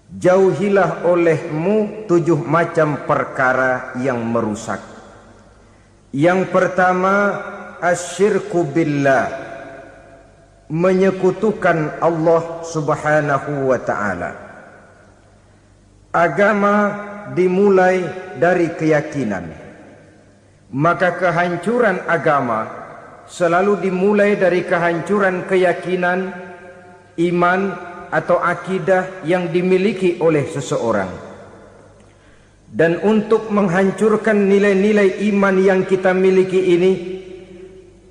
jauhilah olehmu 7 macam perkara yang merusak. Yang pertama, asyirku billah, menyekutukan Allah subhanahu wa ta'ala. Agama dimulai dari keyakinan, maka kehancuran agama selalu dimulai dari kehancuran keyakinan, iman atau akidah yang dimiliki oleh seseorang. Dan untuk menghancurkan nilai-nilai iman yang kita miliki ini,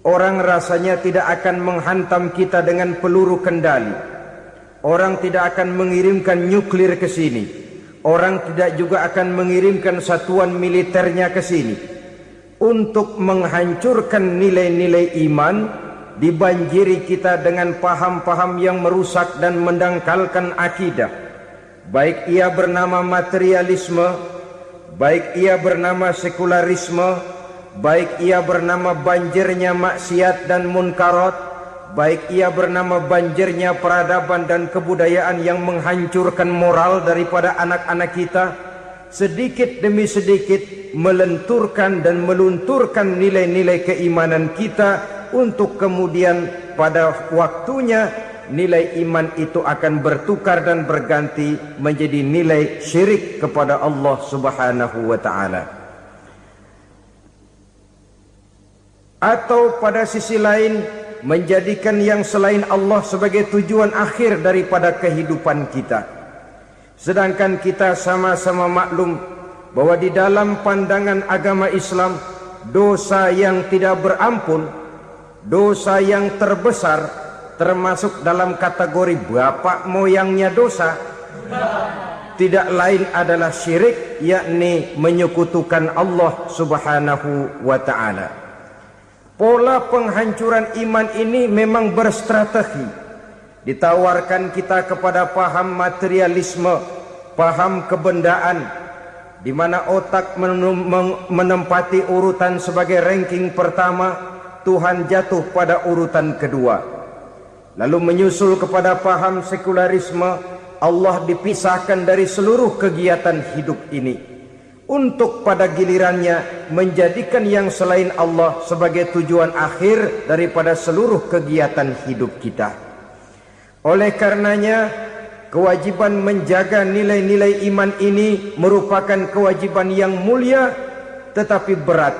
orang rasanya tidak akan menghantam kita dengan peluru kendali. Orang tidak akan mengirimkan nuklir ke sini. Orang tidak juga akan mengirimkan satuan militernya ke sini. Untuk menghancurkan nilai-nilai iman, dibanjiri kita dengan paham-paham yang merusak dan mendangkalkan akidah. Baik ia bernama materialisme, baik ia bernama sekularisme, baik ia bernama banjirnya maksiat dan munkarat, baik ia bernama banjirnya peradaban dan kebudayaan yang menghancurkan moral daripada anak-anak kita, sedikit demi sedikit melenturkan dan melunturkan nilai-nilai keimanan kita, untuk kemudian pada waktunya nilai iman itu akan bertukar dan berganti menjadi nilai syirik kepada Allah subhanahu wa ta'ala. Atau pada sisi lain, menjadikan yang selain Allah sebagai tujuan akhir daripada kehidupan kita. Sedangkan kita sama-sama maklum bahwa di dalam pandangan agama Islam, dosa yang tidak berampun, dosa yang terbesar, termasuk dalam kategori bapak moyangnya dosa, tidak lain adalah syirik, yakni menyekutukan Allah subhanahu wa ta'ala. Pola penghancuran iman ini memang berstrategi. Ditawarkan kita kepada paham materialisme, paham kebendaan, di mana otak menempati urutan sebagai ranking pertama, Tuhan jatuh pada urutan kedua. Lalu menyusul kepada paham sekularisme, Allah dipisahkan dari seluruh kegiatan hidup ini, untuk pada gilirannya menjadikan yang selain Allah sebagai tujuan akhir daripada seluruh kegiatan hidup kita. Oleh karenanya, kewajiban menjaga nilai-nilai iman ini merupakan kewajiban yang mulia tetapi berat,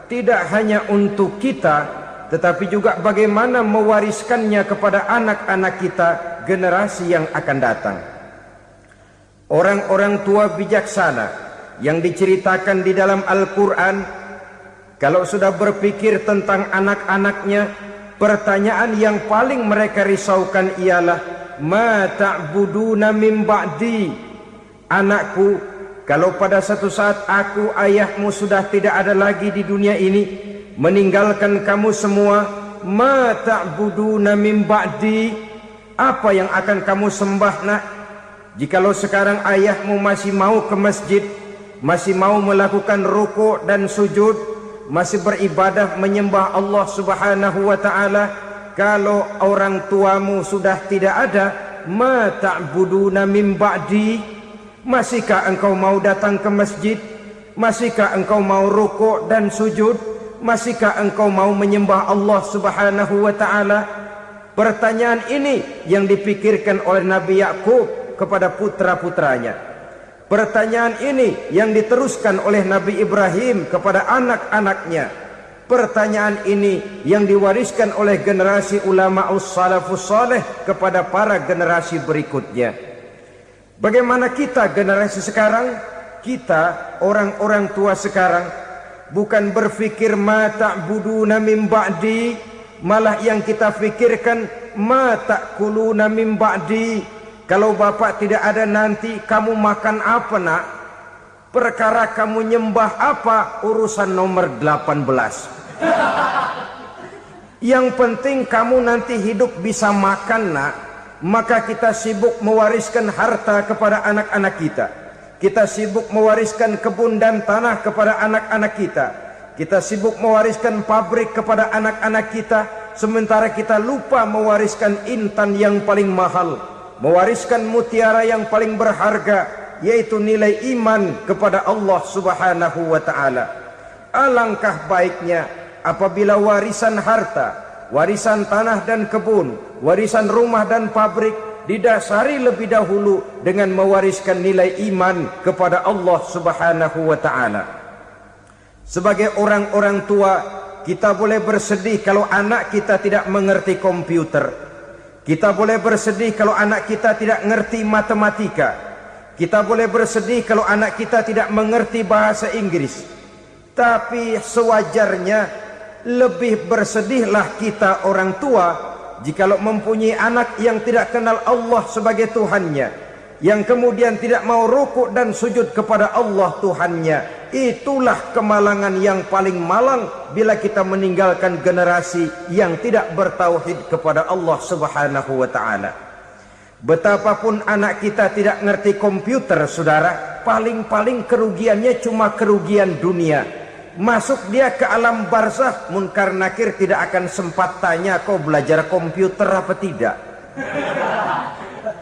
tidak hanya untuk kita, tetapi juga bagaimana mewariskannya kepada anak-anak kita, generasi yang akan datang. Orang-orang tua bijaksana yang diceritakan di dalam Al-Quran, kalau sudah berpikir tentang anak-anaknya, pertanyaan yang paling mereka risaukan ialah, ma ta'buduna min ba'di. Anakku, kalau pada satu saat aku, ayahmu sudah tidak ada lagi di dunia ini, meninggalkan kamu semua, ma ta'buduna min ba'di, apa yang akan kamu sembah nak? Jikalau sekarang ayahmu masih mau ke masjid, masih mau melakukan rukuk dan sujud, masih beribadah menyembah Allah subhanahu wa ta'ala, kalau orang tuamu sudah tidak ada, ma ta'buduna min ba'di, masihkah engkau mau datang ke masjid? Masihkah engkau mau rukuk dan sujud? Masihkah engkau mau menyembah Allah subhanahu wa ta'ala? Pertanyaan ini yang dipikirkan oleh Nabi Yakub kepada putra-putranya. Pertanyaan ini yang diteruskan oleh Nabi Ibrahim kepada anak-anaknya. Pertanyaan ini yang diwariskan oleh generasi ulama salafus saleh kepada para generasi berikutnya. Bagaimana kita generasi sekarang? Kita orang-orang tua sekarang bukan berfikir ma ta'buduna min ba'di, malah yang kita fikirkan ma ta'kuluna min ba'di. Kalau bapak tidak ada nanti kamu makan apa nak? Perkara kamu nyembah apa, urusan nomor 18. Yang penting kamu nanti hidup bisa makan nak. Maka kita sibuk mewariskan harta kepada anak-anak kita. Kita sibuk mewariskan kebun dan tanah kepada anak-anak kita. Kita sibuk mewariskan pabrik kepada anak-anak kita, sementara kita lupa mewariskan intan yang paling mahal, mewariskan mutiara yang paling berharga, yaitu nilai iman kepada Allah Subhanahu wa ta'ala. Alangkah baiknya apabila warisan harta, warisan tanah dan kebun, warisan rumah dan pabrik didasari lebih dahulu dengan mewariskan nilai iman kepada Allah Subhanahu wa ta'ala. Sebagai orang-orang tua, kita boleh bersedih kalau anak kita tidak mengerti komputer. Kita boleh bersedih kalau anak kita tidak mengerti matematika. Kita boleh bersedih kalau anak kita tidak mengerti bahasa Inggris. Tapi sewajarnya lebih bersedihlah kita orang tua jikalau mempunyai anak yang tidak kenal Allah sebagai Tuhannya, yang kemudian tidak mau rukuk dan sujud kepada Allah Tuhannya. Itulah kemalangan yang paling malang bila kita meninggalkan generasi yang tidak bertauhid kepada Allah Subhanahu wa ta'ala. Betapapun anak kita tidak ngerti komputer, saudara, paling-paling kerugiannya cuma kerugian dunia. Masuk dia ke alam barzakh, munkar nakir tidak akan sempat tanya kau belajar komputer apa tidak.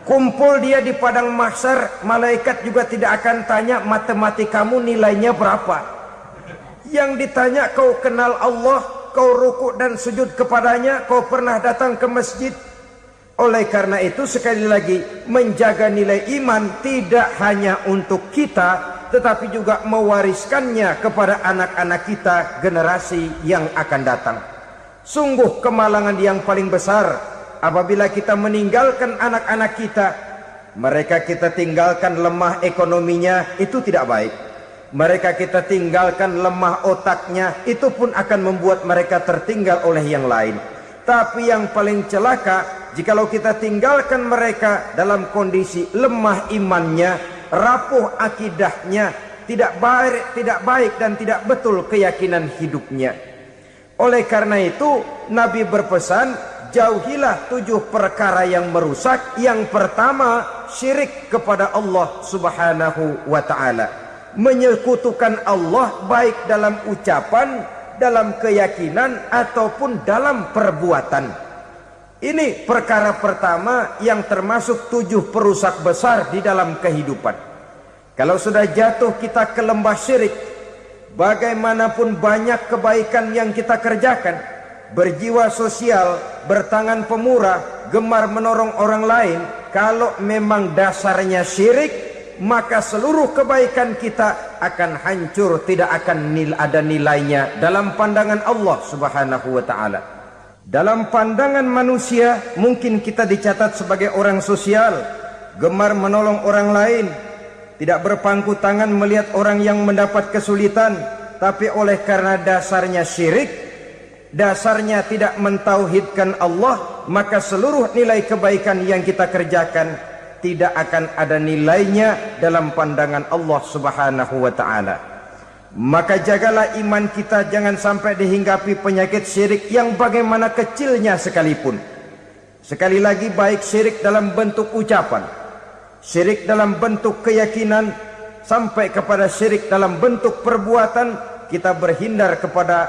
Kumpul dia di padang mahsyar, malaikat juga tidak akan tanya matematikamu nilainya berapa. Yang ditanya, kau kenal Allah, kau rukuk dan sujud kepadanya, kau pernah datang ke masjid. Oleh karena itu sekali lagi, menjaga nilai iman tidak hanya untuk kita, tetapi juga mewariskannya kepada anak-anak kita, generasi yang akan datang. Sungguh kemalangan yang paling besar apabila kita meninggalkan anak-anak kita. Mereka kita tinggalkan lemah ekonominya, itu tidak baik. Mereka kita tinggalkan lemah otaknya, itu pun akan membuat mereka tertinggal oleh yang lain. Tapi yang paling celaka, jikalau kita tinggalkan mereka dalam kondisi lemah imannya, rapuh akidahnya, tidak baik dan tidak betul keyakinan hidupnya. Oleh karena itu Nabi berpesan, jauhilah 7 perkara yang merusak. Yang pertama, syirik kepada Allah Subhanahu wa ta'ala. Menyekutukan Allah baik dalam ucapan, dalam keyakinan, ataupun dalam perbuatan. Ini perkara pertama yang termasuk 7 perusak besar di dalam kehidupan. Kalau sudah jatuh kita ke lembah syirik, bagaimanapun banyak kebaikan yang kita kerjakan, berjiwa sosial, bertangan pemurah, gemar menolong orang lain, kalau memang dasarnya syirik, maka seluruh kebaikan kita akan hancur, tidak akan ada nilainya dalam pandangan Allah Subhanahu wa ta'ala. Dalam pandangan manusia, mungkin kita dicatat sebagai orang sosial, gemar menolong orang lain, tidak berpangku tangan melihat orang yang mendapat kesulitan. Tapi oleh karena dasarnya syirik, dasarnya tidak mentauhidkan Allah, maka seluruh nilai kebaikan yang kita kerjakan tidak akan ada nilainya dalam pandangan Allah Subhanahu wa ta'ala. Maka jagalah iman kita, jangan sampai dihinggapi penyakit syirik yang bagaimana kecilnya sekalipun. Sekali lagi, baik syirik dalam bentuk ucapan, syirik dalam bentuk keyakinan, sampai kepada syirik dalam bentuk perbuatan, kita berhindar kepada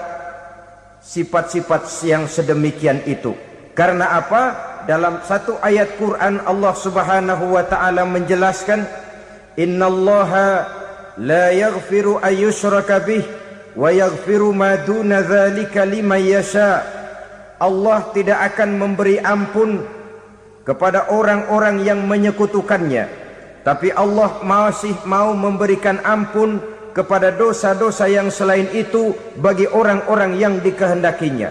sifat-sifat yang sedemikian itu. Karena apa? Dalam satu ayat Quran Allah Subhanahu wa ta'ala menjelaskan, innallaha la yaghfiru ayyushraka bih wa yaghfiru ma duna dzalika liman yasha. Allah tidak akan memberi ampun kepada orang-orang yang menyekutukannya, tapi Allah masih mau memberikan ampun kepada dosa-dosa yang selain itu bagi orang-orang yang dikehendakinya.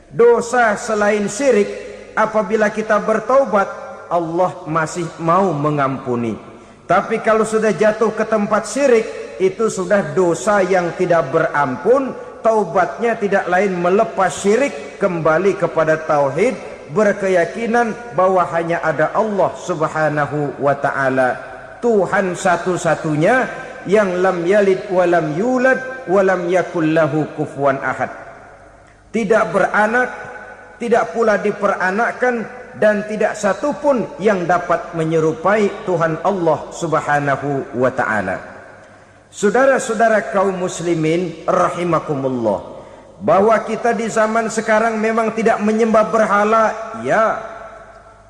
Dosa selain syirik, apabila kita bertaubat, Allah masih mau mengampuni. Tapi kalau sudah jatuh ke tempat syirik, itu sudah dosa yang tidak berampun. Taubatnya tidak lain melepas syirik, kembali kepada tauhid, berkeyakinan bahwa hanya ada Allah Subhanahu wa ta'ala, Tuhan satu-satunya, yang lam yalid walam yulad walam yakul lahu kufuwan ahad. Tidak beranak, tidak pula diperanakkan, dan tidak satupun yang dapat menyerupai Tuhan Allah Subhanahu wa ta'ala. Saudara-saudara kaum muslimin rahimakumullah, bahwa kita di zaman sekarang memang tidak menyembah berhala, ya,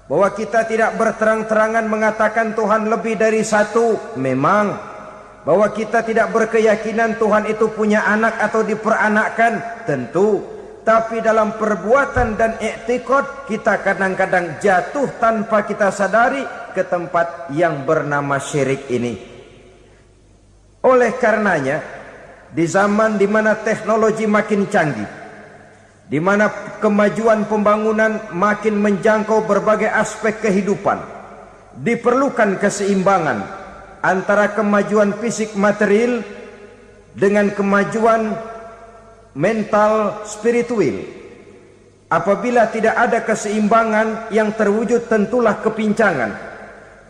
Bahwa kita tidak berterang-terangan mengatakan Tuhan lebih dari satu, memang. Bahwa kita tidak berkeyakinan Tuhan itu punya anak atau diperanakkan, tentu. Tapi dalam perbuatan dan i'tiqad kita kadang-kadang jatuh tanpa kita sadari ke tempat yang bernama syirik ini. Oleh karenanya, di zaman di mana teknologi makin canggih, di mana kemajuan pembangunan makin menjangkau berbagai aspek kehidupan, diperlukan keseimbangan antara kemajuan fisik material dengan kemajuan mental spiritual. Apabila tidak ada keseimbangan, yang terwujud tentulah kepincangan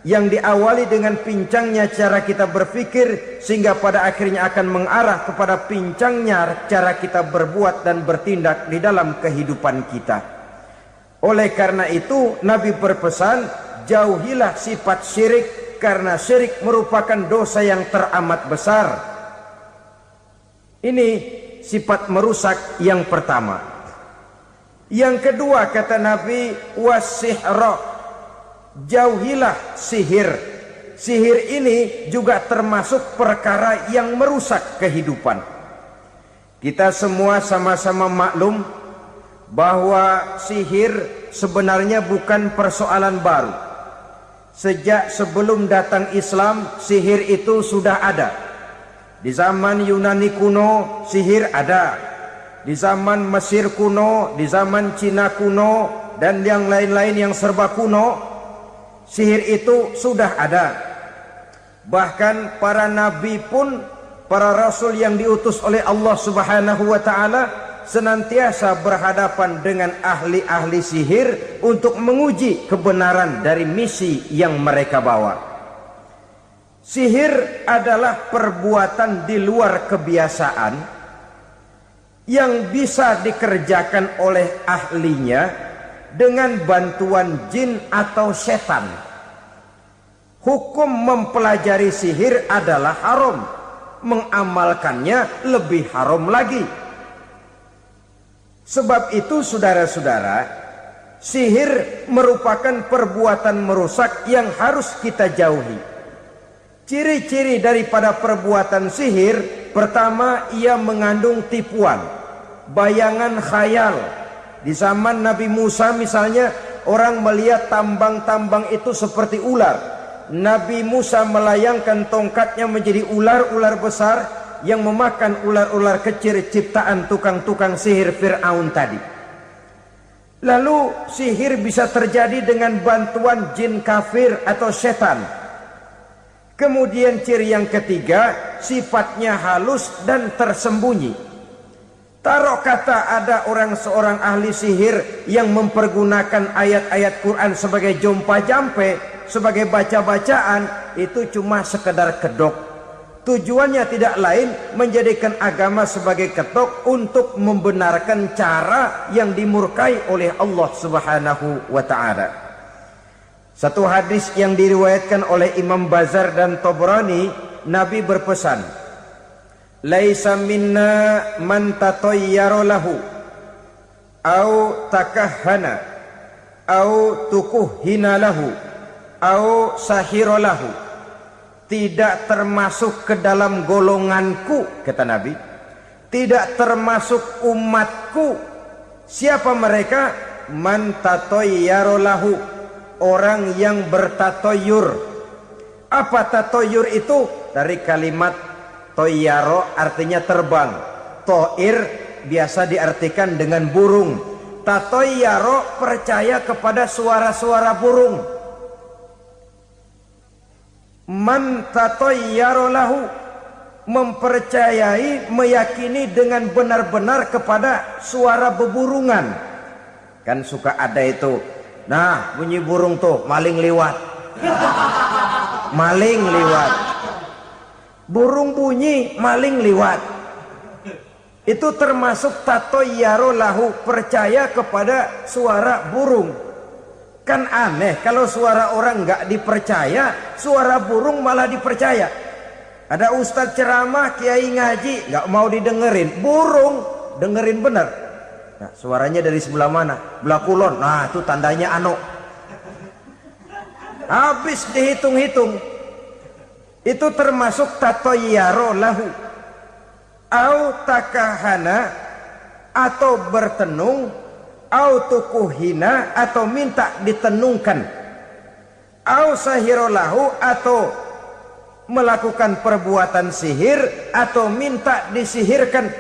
yang diawali dengan pincangnya cara kita berpikir, sehingga pada akhirnya akan mengarah kepada pincangnya cara kita berbuat dan bertindak di dalam kehidupan kita. Oleh karena itu Nabi berpesan, jauhilah sifat syirik, karena syirik merupakan dosa yang teramat besar. Ini sifat merusak yang pertama. Yang kedua kata Nabi, wasihra, jauhilah sihir. Sihir ini juga termasuk perkara yang merusak kehidupan. Kita semua sama-sama maklum bahwa sihir sebenarnya bukan persoalan baru. Sejak sebelum datang Islam, sihir itu sudah ada. Di zaman Yunani kuno, sihir ada. Di zaman Mesir kuno, di zaman Cina kuno, dan yang lain-lain yang serba kuno, sihir itu sudah ada. Bahkan para nabi pun, para rasul yang diutus oleh Allah Subhanahu wa ta'ala, senantiasa berhadapan dengan ahli-ahli sihir untuk menguji kebenaran dari misi yang mereka bawa. Sihir adalah perbuatan di luar kebiasaan yang bisa dikerjakan oleh ahlinya dengan bantuan jin atau setan. Hukum mempelajari sihir adalah haram, mengamalkannya lebih haram lagi. Sebab itu saudara-saudara, sihir merupakan perbuatan merusak yang harus kita jauhi. Ciri-ciri daripada perbuatan sihir, pertama, ia mengandung tipuan, bayangan khayal. Di zaman Nabi Musa misalnya, orang melihat tambang-tambang itu seperti ular. Nabi Musa melayangkan tongkatnya menjadi ular-ular besar yang memakan ular-ular kecil ciptaan tukang-tukang sihir Fir'aun tadi. Lalu sihir bisa terjadi dengan bantuan jin kafir atau setan. Kemudian ciri yang ketiga, sifatnya halus dan tersembunyi. Taruh kata ada seorang ahli sihir yang mempergunakan ayat-ayat Quran sebagai jompa-jampe, sebagai baca-bacaan, itu cuma sekedar kedok. Tujuannya tidak lain menjadikan agama sebagai ketok untuk membenarkan cara yang dimurkai oleh Allah Subhanahu wa ta'ala. Satu hadis yang diriwayatkan oleh Imam Bazar dan Tabrani, Nabi berpesan, laisa minna man tatayyara lahu au takahhana au tukuhhina lahu au sahira lahu. Tidak termasuk ke dalam golonganku, kata Nabi. Tidak termasuk umatku. Siapa mereka? Man tatayyara lahu, orang yang bertatoyur. Apa tatoyur itu? Dari kalimat toyaro, artinya terbang. Toir biasa diartikan dengan burung. Tatoyaro percaya kepada suara-suara burung. Man tatoyaro lahu, mempercayai, meyakini dengan benar-benar kepada suara beburungan. Kan suka ada itu, nah bunyi burung tuh, maling liwat. Maling liwat. Burung bunyi, maling liwat. Itu termasuk tatoyaro lahu, percaya kepada suara burung. Kan aneh kalau suara orang nggak dipercaya, suara burung malah dipercaya. Ada ustadz ceramah, kiai ngaji, nggak mau didengerin, burung dengerin bener. Nah, suaranya dari sebelah mana? Belah kulon. Nah, itu tandanya anu. Habis dihitung-hitung, itu termasuk tatoyaro lahu, au takahana, atau bertenung, au tukuhina, atau minta ditenungkan, au sahiro lahu, atau melakukan perbuatan sihir, atau minta disihirkan.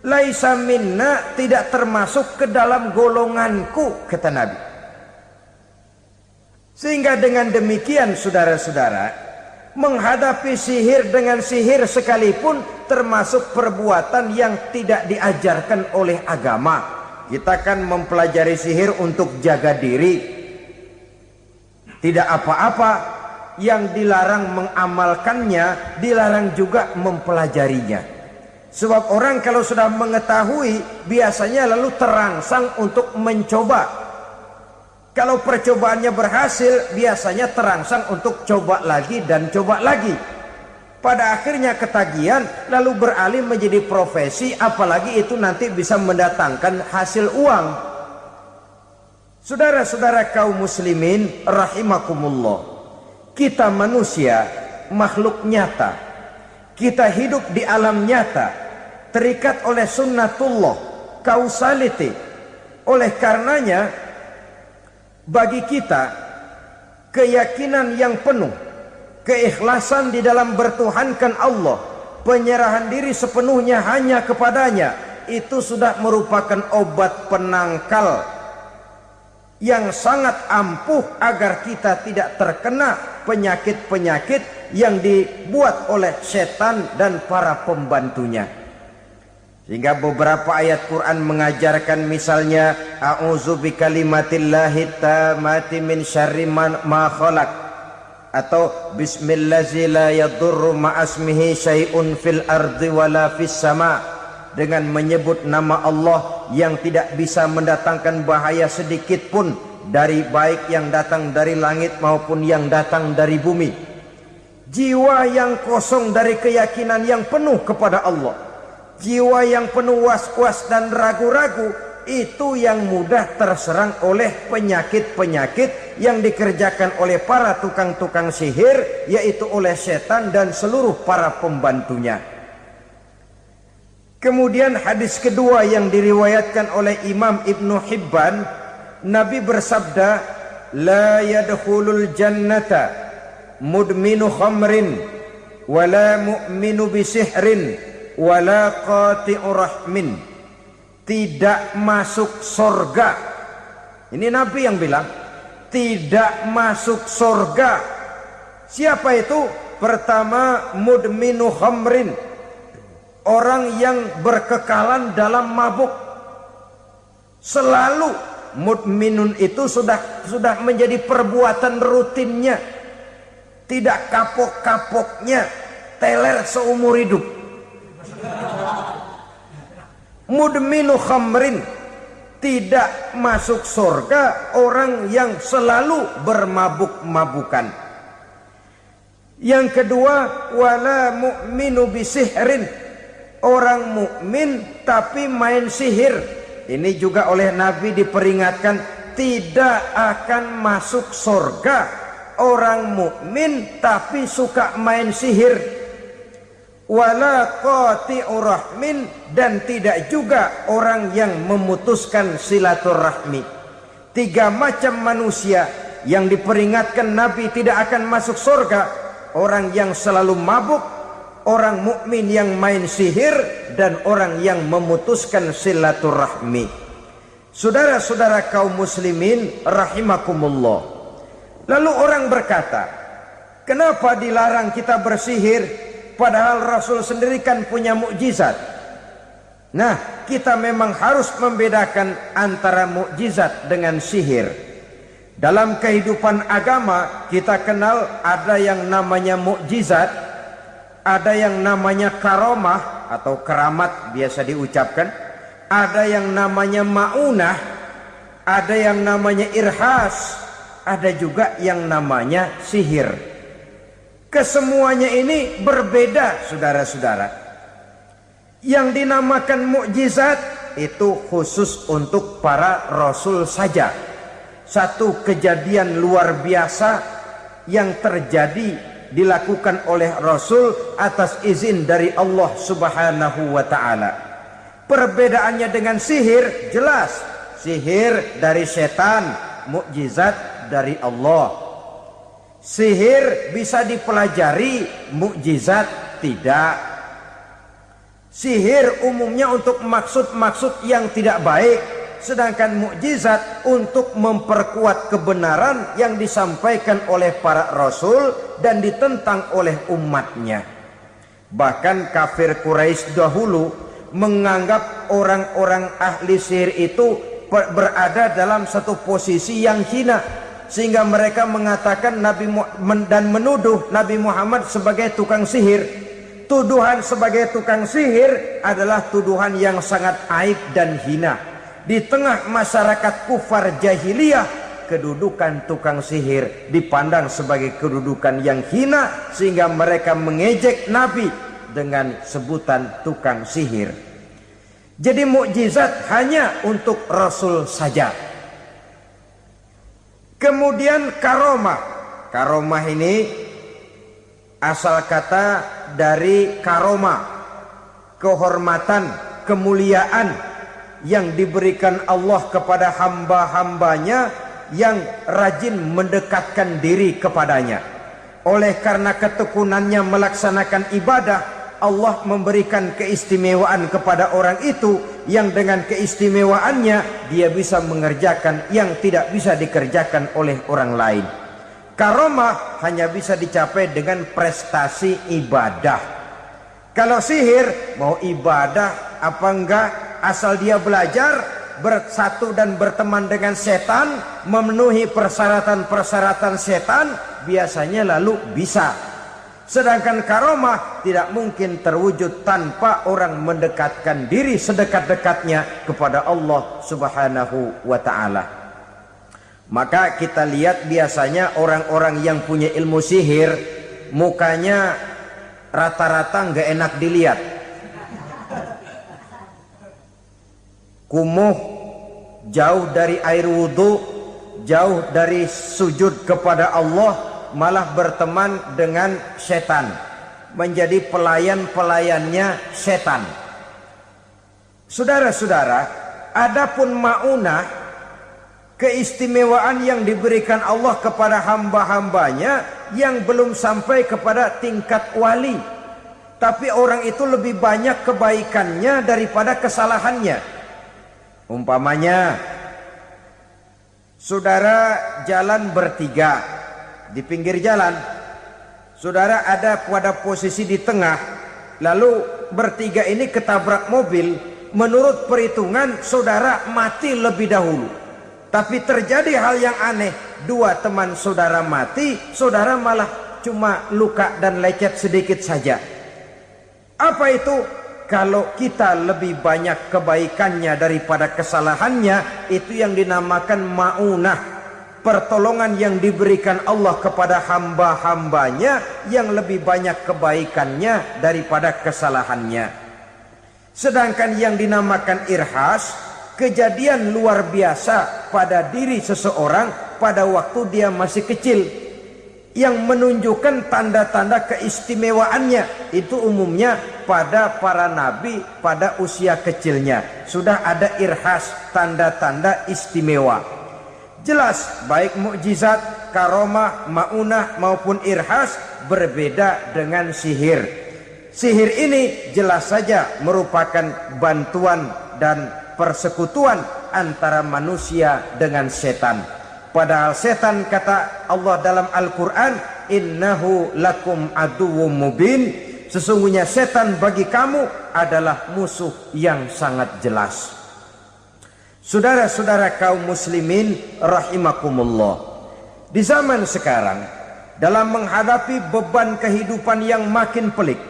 Laisa minna, tidak termasuk ke dalam golonganku, kata Nabi. Sehingga dengan demikian saudara-saudara, menghadapi sihir dengan sihir sekalipun termasuk perbuatan yang tidak diajarkan oleh agama. Kita kan mempelajari sihir untuk jaga diri, tidak apa-apa. Yang dilarang mengamalkannya, dilarang juga mempelajarinya. Sebab orang kalau sudah mengetahui, biasanya lalu terangsang untuk mencoba. Kalau percobaannya berhasil, biasanya terangsang untuk coba lagi dan coba lagi. Pada akhirnya ketagihan, lalu beralih menjadi profesi, apalagi itu nanti bisa mendatangkan hasil uang. Saudara-saudara kaum muslimin rahimakumullah, kita manusia makhluk nyata, kita hidup di alam nyata, terikat oleh sunnatullah, causality. Oleh karenanya bagi kita keyakinan yang penuh, keikhlasan di dalam bertuhankan Allah, penyerahan diri sepenuhnya hanya kepadanya, itu sudah merupakan obat penangkal yang sangat ampuh agar kita tidak terkena penyakit-penyakit yang dibuat oleh setan dan para pembantunya. Sehingga beberapa ayat Quran mengajarkan, misalnya a'udzu bikalimatillahi tammati min syarri ma khalaq, atau bismillazi la yadurru ma'asmihi syai'un fil ardi wala fis sama, dengan menyebut nama Allah yang tidak bisa mendatangkan bahaya sedikit pun, dari baik yang datang dari langit maupun yang datang dari bumi. Jiwa yang kosong dari keyakinan yang penuh kepada Allah, jiwa yang penuh was-was dan ragu-ragu, itu yang mudah terserang oleh penyakit-penyakit yang dikerjakan oleh para tukang-tukang sihir, yaitu oleh setan dan seluruh para pembantunya. Kemudian hadis kedua yang diriwayatkan oleh Imam Ibnu Hibban, Nabi bersabda, la yadkhulul jannata mudminu khamrin wala mu'minu bisihrin wala qati'u rahmin. Tidak masuk surga. Ini Nabi yang bilang, tidak masuk surga. Siapa itu? Pertama, mudminu khamrin, orang yang berkekalan dalam mabuk. Selalu mudminun itu sudah menjadi perbuatan rutinnya, tidak kapok-kapoknya, teler seumur hidup. Mudminu khamrin, tidak masuk surga orang yang selalu bermabuk-mabukan. Yang kedua, wala mu'minu bisihrin, orang mukmin tapi main sihir. Ini juga oleh Nabi diperingatkan, tidak akan masuk surga orang mukmin tapi suka main sihir. Wala qati'u rahmin, dan tidak juga orang yang memutuskan silaturahmi. Tiga macam manusia yang diperingatkan Nabi tidak akan masuk surga: orang yang selalu mabuk, orang mukmin yang main sihir, dan orang yang memutuskan silaturahmi. Saudara-saudara kaum muslimin rahimakumullah. Lalu orang berkata, kenapa dilarang kita bersihir? Padahal Rasul sendiri kan punya mukjizat. Nah, kita memang harus membedakan antara mukjizat dengan sihir. Dalam kehidupan agama kita kenal ada yang namanya mukjizat, ada yang namanya karomah atau keramat biasa diucapkan, ada yang namanya maunah, ada yang namanya irhas, ada juga yang namanya sihir. Kesemuanya ini berbeda, saudara-saudara. Yang dinamakan mukjizat itu khusus untuk para rasul saja. satu kejadian luar biasa yang terjadi dilakukan oleh Rasul atas izin dari Allah Subhanahu wa ta'ala. Perbedaannya dengan sihir jelas. Sihir dari setan, mukjizat dari Allah. Sihir bisa dipelajari, mukjizat tidak. Sihir umumnya untuk maksud-maksud yang tidak baik, sedangkan mukjizat untuk memperkuat kebenaran yang disampaikan oleh para rasul dan ditentang oleh umatnya. Bahkan kafir Quraisy dahulu menganggap orang-orang ahli sihir itu berada dalam satu posisi yang hina, sehingga mereka mengatakan dan menuduh Nabi Muhammad sebagai tukang sihir. Tuduhan sebagai tukang sihir adalah tuduhan yang sangat aib dan hina. Di tengah masyarakat kufar jahiliyah, kedudukan tukang sihir dipandang sebagai kedudukan yang hina, sehingga mereka mengejek Nabi dengan sebutan tukang sihir. Jadi mukjizat hanya untuk Rasul saja. Kemudian karomah. Karomah ini asal kata dari karoma, kehormatan, kemuliaan yang diberikan Allah kepada hamba-hambanya yang rajin mendekatkan diri kepadanya. Oleh karena ketekunannya melaksanakan ibadah, Allah memberikan keistimewaan kepada orang itu, yang dengan keistimewaannya dia bisa mengerjakan yang tidak bisa dikerjakan oleh orang lain. Karomah hanya bisa dicapai dengan prestasi ibadah. Kalau sihir, mau ibadah apa enggak, asal dia belajar, bersatu dan berteman dengan setan, memenuhi persyaratan-persyaratan setan, biasanya lalu bisa. Sedangkan karomah tidak mungkin terwujud tanpa orang mendekatkan diri sedekat-dekatnya kepada Allah Subhanahu wa ta'ala. Maka kita lihat biasanya orang-orang yang punya ilmu sihir, mukanya rata-rata nggak enak dilihat. Kumuh, jauh dari air wudhu, jauh dari sujud kepada Allah, malah berteman dengan setan, menjadi pelayan-pelayannya setan. Saudara-saudara, adapun maunah, keistimewaan yang diberikan Allah kepada hamba-hambanya yang belum sampai kepada tingkat wali, tapi orang itu lebih banyak kebaikannya daripada kesalahannya. Umpamanya, saudara jalan bertiga di pinggir jalan, saudara ada pada posisi di tengah, lalu bertiga ini ketabrak mobil. Menurut perhitungan saudara mati lebih dahulu. Tapi terjadi hal yang aneh, dua teman saudara mati, saudara malah cuma luka dan lecet sedikit saja. Apa itu? Kalau kita lebih banyak kebaikannya daripada kesalahannya, itu yang dinamakan maunah, pertolongan yang diberikan Allah kepada hamba-hambanya yang lebih banyak kebaikannya daripada kesalahannya. Sedangkan yang dinamakan irhas, kejadian luar biasa pada diri seseorang pada waktu dia masih kecil, yang menunjukkan tanda-tanda keistimewaannya. Itu umumnya pada para nabi pada usia kecilnya sudah ada irhas, tanda-tanda istimewa. Jelas baik mukjizat, karomah, maunah maupun irhas berbeda dengan sihir. Sihir ini jelas saja merupakan bantuan dan persekutuan antara manusia dengan setan. Padahal setan, kata Allah dalam Al-Quran, innahu lakum aduwwum mubin, sesungguhnya setan bagi kamu adalah musuh yang sangat jelas. Saudara-saudara kaum muslimin rahimakumullah, di zaman sekarang dalam menghadapi beban kehidupan yang makin pelik,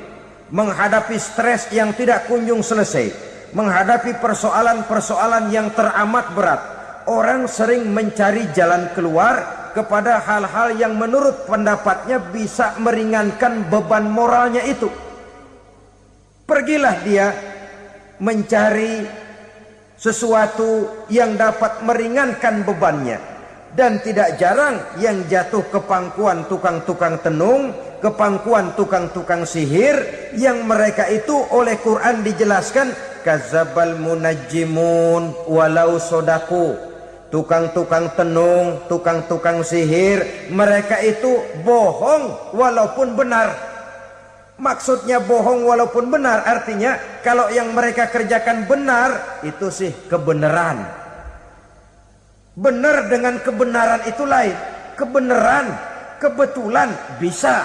menghadapi stres yang tidak kunjung selesai, menghadapi persoalan-persoalan yang teramat berat, orang sering mencari jalan keluar kepada hal-hal yang menurut pendapatnya bisa meringankan beban moralnya itu. Pergilah dia mencari sesuatu yang dapat meringankan bebannya. Dan tidak jarang yang jatuh ke pangkuan tukang-tukang tenung, ke pangkuan tukang-tukang sihir, yang mereka itu oleh Quran dijelaskan kadzabal munajjimun walau sodaku. Tukang-tukang tenung, tukang-tukang sihir, mereka itu bohong walaupun benar. Maksudnya bohong walaupun benar artinya kalau yang mereka kerjakan benar, itu sih kebenaran. Benar dengan kebenaran itu lain. Kebenaran, kebetulan bisa,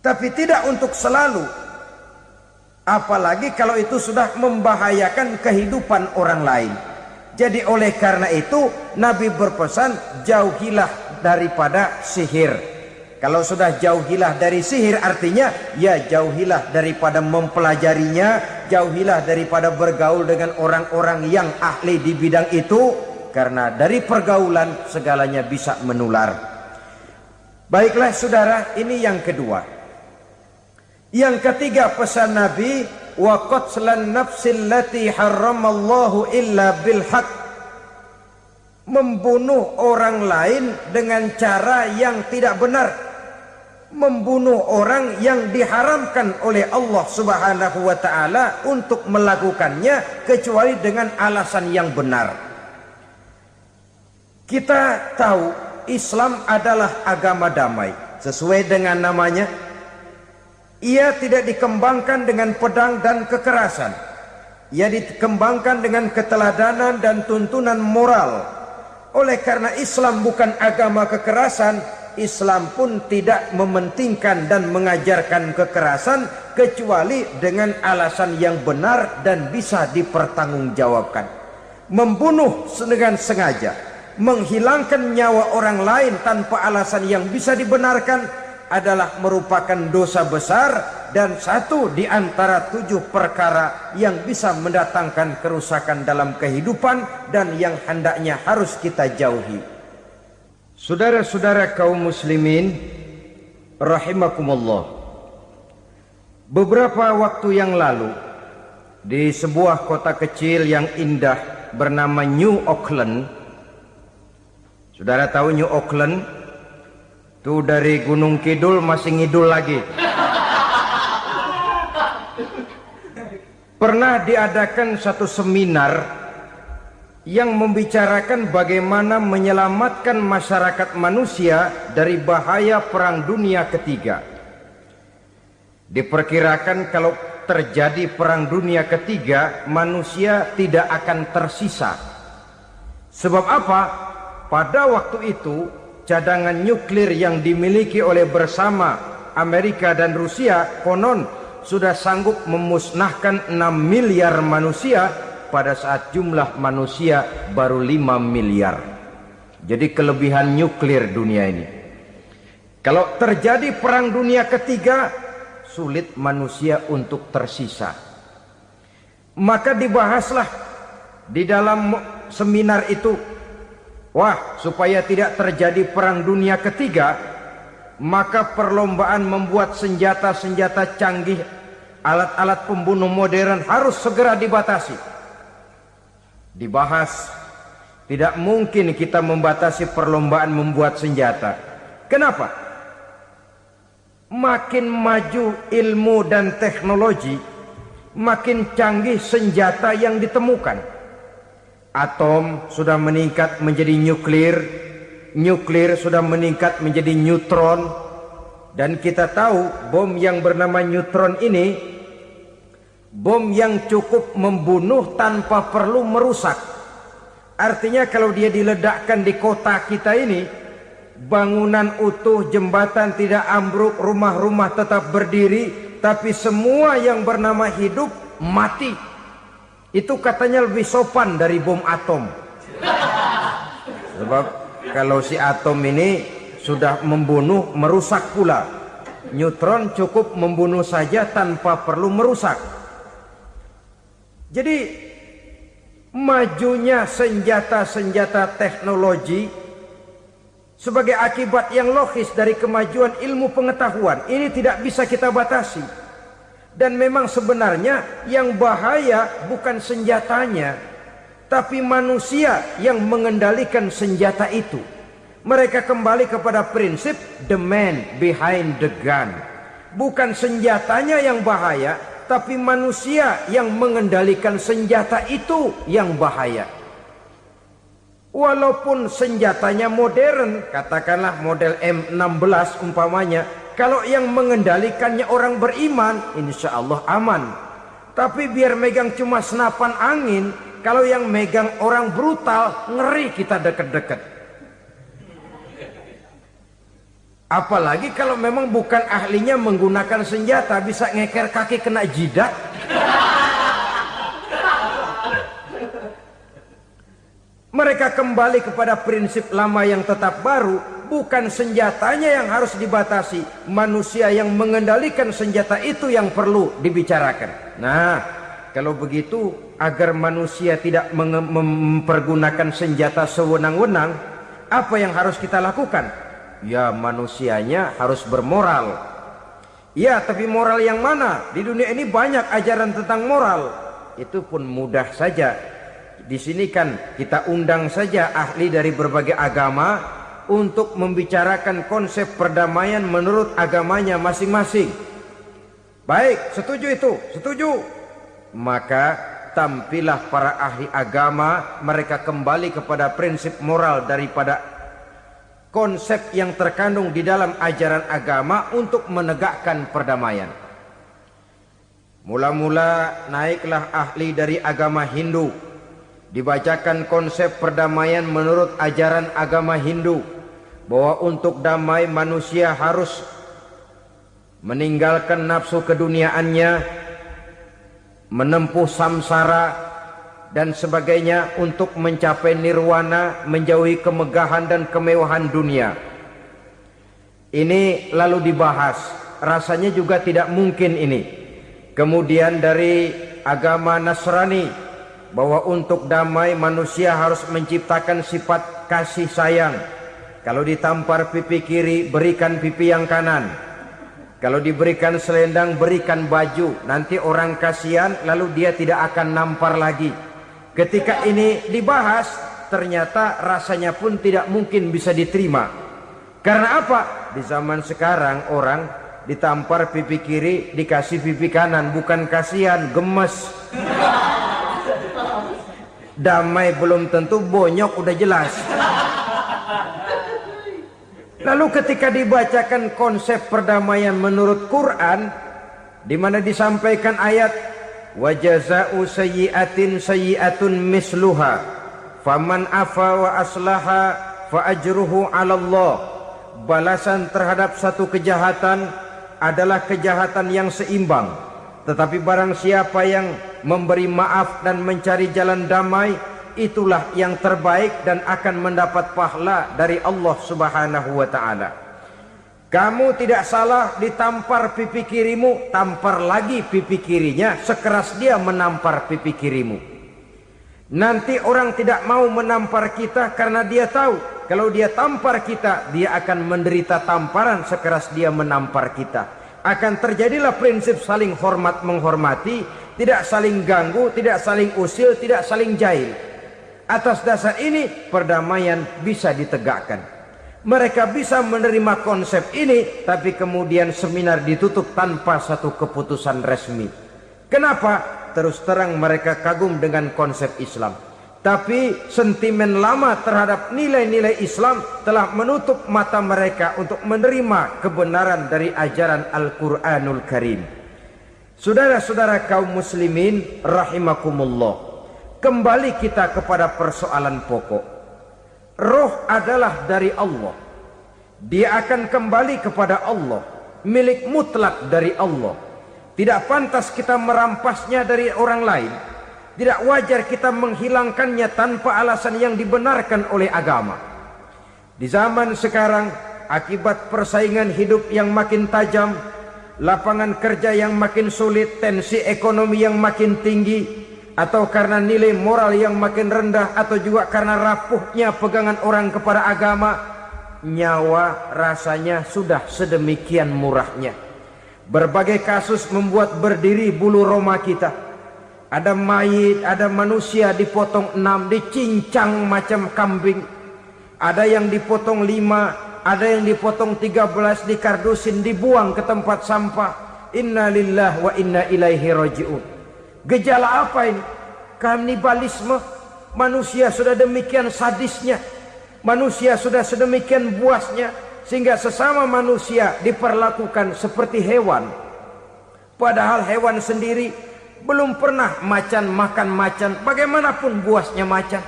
tapi tidak untuk selalu. Apalagi kalau itu sudah membahayakan kehidupan orang lain. Jadi oleh karena itu Nabi berpesan jauhilah daripada sihir. Kalau sudah jauhilah dari sihir artinya ya jauhilah daripada mempelajarinya, jauhilah daripada bergaul dengan orang-orang yang ahli di bidang itu, karena dari pergaulan segalanya bisa menular. Baiklah saudara, ini yang kedua. Yang ketiga pesan Nabi, wa qatlan nafsil lati harramallahu illa bil haq. Membunuh orang lain dengan cara yang tidak benar. Membunuh orang yang diharamkan oleh Allah Subhanahu wa taala untuk melakukannya kecuali dengan alasan yang benar. Kita tahu Islam adalah agama damai. Sesuai dengan namanya, ia tidak dikembangkan dengan pedang dan kekerasan. Ia dikembangkan dengan keteladanan dan tuntunan moral. Oleh karena Islam bukan agama kekerasan, Islam pun tidak mementingkan dan mengajarkan kekerasan kecuali dengan alasan yang benar dan bisa dipertanggungjawabkan. Membunuh dengan sengaja, menghilangkan nyawa orang lain tanpa alasan yang bisa dibenarkan adalah merupakan dosa besar dan satu di antara 7 perkara yang bisa mendatangkan kerusakan dalam kehidupan dan yang hendaknya harus kita jauhi. Saudara-saudara kaum muslimin rahimakumullah, beberapa waktu yang lalu di sebuah kota kecil yang indah bernama New Auckland. Saudara tahu New Auckland? Itu dari Gunung Kidul masih ngidul lagi. Pernah diadakan satu seminar yang membicarakan bagaimana menyelamatkan masyarakat manusia dari bahaya Perang Dunia Ketiga. Diperkirakan kalau terjadi Perang Dunia Ketiga, manusia tidak akan tersisa. Sebab apa? Pada waktu itu cadangan nuklir yang dimiliki oleh bersama Amerika dan Rusia konon sudah sanggup memusnahkan 6 miliar manusia pada saat jumlah manusia baru 5 miliar. Jadi kelebihan nuklir dunia ini. Kalau terjadi Perang Dunia Ketiga, sulit manusia untuk tersisa. Maka dibahaslah di dalam seminar itu, wah, supaya tidak terjadi Perang Dunia Ketiga, maka perlombaan membuat senjata-senjata canggih, alat-alat pembunuh modern harus segera dibatasi. Dibahas, tidak mungkin kita membatasi perlombaan membuat senjata. Kenapa? Makin maju ilmu dan teknologi, makin canggih senjata yang ditemukan. Atom sudah meningkat menjadi nuklir, nuklir sudah meningkat menjadi neutron, dan kita tahu bom yang bernama neutron ini bom yang cukup membunuh tanpa perlu merusak. Artinya kalau dia diledakkan di kota kita ini, bangunan utuh, jembatan tidak ambruk, rumah-rumah tetap berdiri, tapi semua yang bernama hidup mati. Itu katanya lebih sopan dari bom atom. Sebab kalau si atom ini sudah membunuh, merusak pula. Neutron cukup membunuh saja tanpa perlu merusak. Jadi majunya senjata-senjata teknologi sebagai akibat yang logis dari kemajuan ilmu pengetahuan ini tidak bisa kita batasi. Dan memang sebenarnya yang bahaya bukan senjatanya, tapi manusia yang mengendalikan senjata itu. Mereka kembali kepada prinsip the man behind the gun. Bukan senjatanya yang bahaya, tapi manusia yang mengendalikan senjata itu yang bahaya. Walaupun senjatanya modern, katakanlah model M16 umpamanya, kalau yang mengendalikannya orang beriman, insya Allah aman. Tapi biar megang cuma senapan angin, kalau yang megang orang brutal, ngeri kita deket-deket. Apalagi kalau memang bukan ahlinya menggunakan senjata, bisa ngeker kaki kena jidat. Mereka kembali kepada prinsip lama yang tetap baru. Bukan senjatanya yang harus dibatasi, manusia yang mengendalikan senjata itu yang perlu dibicarakan. Nah, kalau begitu, agar manusia tidak mempergunakan senjata sewenang-wenang, apa yang harus kita lakukan? Ya, manusianya harus bermoral. Ya, tapi moral yang mana? Di dunia ini banyak ajaran tentang moral. Itu pun mudah saja. Di sini kan kita undang saja ahli dari berbagai agama untuk membicarakan konsep perdamaian menurut agamanya masing-masing. Baik, setuju itu? Setuju. Maka tampillah para ahli agama, mereka kembali kepada prinsip moral daripada konsep yang terkandung di dalam ajaran agama untuk menegakkan perdamaian. Mula-mula naiklah ahli dari agama Hindu. Dibacakan konsep perdamaian menurut ajaran agama Hindu, bahwa untuk damai manusia harus meninggalkan nafsu keduniaannya, menempuh samsara dan sebagainya untuk mencapai nirwana, menjauhi kemegahan dan kemewahan dunia. Ini lalu dibahas, rasanya juga tidak mungkin ini. Kemudian dari agama Nasrani, bahwa untuk damai manusia harus menciptakan sifat kasih sayang. Kalau ditampar pipi kiri, berikan pipi yang kanan. Kalau diberikan selendang, berikan baju. Nanti orang kasihan, lalu dia tidak akan nampar lagi. Ketika ini dibahas, ternyata rasanya pun tidak mungkin bisa diterima. Karena apa? Di zaman sekarang orang ditampar pipi kiri, dikasih pipi kanan. Bukan kasihan, gemes. Damai belum tentu, bonyok udah jelas. Lalu ketika dibacakan konsep perdamaian menurut Quran, di mana disampaikan ayat wa jazaa'u sayyi'atin sayyi'atun misluha faman afa wa aslaha fa ajruhu 'ala Allah. Balasan terhadap satu kejahatan adalah kejahatan yang seimbang. Tetapi barang siapa yang memberi maaf dan mencari jalan damai, itulah yang terbaik dan akan mendapat pahala dari Allah Subhanahu wa ta'ala. Kamu tidak salah ditampar pipi kirimu, tampar lagi pipi kirinya sekeras dia menampar pipi kirimu. Nanti orang tidak mau menampar kita karena dia tahu kalau dia tampar kita, dia akan menderita tamparan sekeras dia menampar kita. Akan terjadilah prinsip saling hormat menghormati, tidak saling ganggu, tidak saling usil, tidak saling jahil. Atas dasar ini perdamaian bisa ditegakkan. Mereka bisa menerima konsep ini, tapi kemudian seminar ditutup tanpa satu keputusan resmi. Kenapa? Terus terang mereka kagum dengan konsep Islam, tapi sentimen lama terhadap nilai-nilai Islam telah menutup mata mereka untuk menerima kebenaran dari ajaran Al-Quranul Karim. Saudara-saudara kaum muslimin rahimakumullah, kembali kita kepada persoalan pokok. Roh adalah dari Allah. Dia akan kembali kepada Allah, milik mutlak dari Allah. Tidak pantas kita merampasnya dari orang lain. Tidak wajar kita menghilangkannya tanpa alasan yang dibenarkan oleh agama. Di zaman sekarang, akibat persaingan hidup yang makin tajam, lapangan kerja yang makin sulit, tensi ekonomi yang makin tinggi, atau karena nilai moral yang makin rendah, atau juga karena rapuhnya pegangan orang kepada agama, nyawa rasanya sudah sedemikian murahnya. Berbagai kasus membuat berdiri bulu roma kita. Ada mayit, ada manusia dipotong 6, dicincang macam kambing. Ada yang dipotong 5, ada yang dipotong 13, dikardusin, dibuang ke tempat sampah. Inna lillahi wa inna ilaihi raji'un. Gejala apa ini? Kanibalisme. Manusia sudah demikian sadisnya, manusia sudah sedemikian buasnya, sehingga sesama manusia diperlakukan seperti hewan. Padahal hewan sendiri belum pernah macan makan macan, bagaimanapun buasnya macan.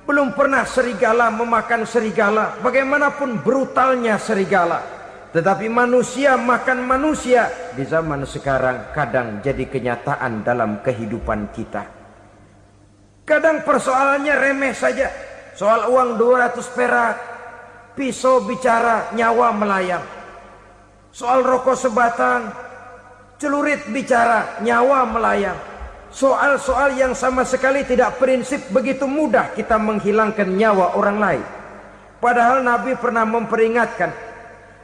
Belum pernah serigala memakan serigala, bagaimanapun brutalnya serigala. Tetapi manusia makan manusia di zaman sekarang kadang jadi kenyataan dalam kehidupan kita. Kadang persoalannya remeh saja. Soal uang 200 perak, pisau bicara, nyawa melayang. Soal rokok sebatang, celurit bicara, nyawa melayang. Soal-soal yang sama sekali tidak prinsip, begitu mudah kita menghilangkan nyawa orang lain. Padahal Nabi pernah memperingatkan,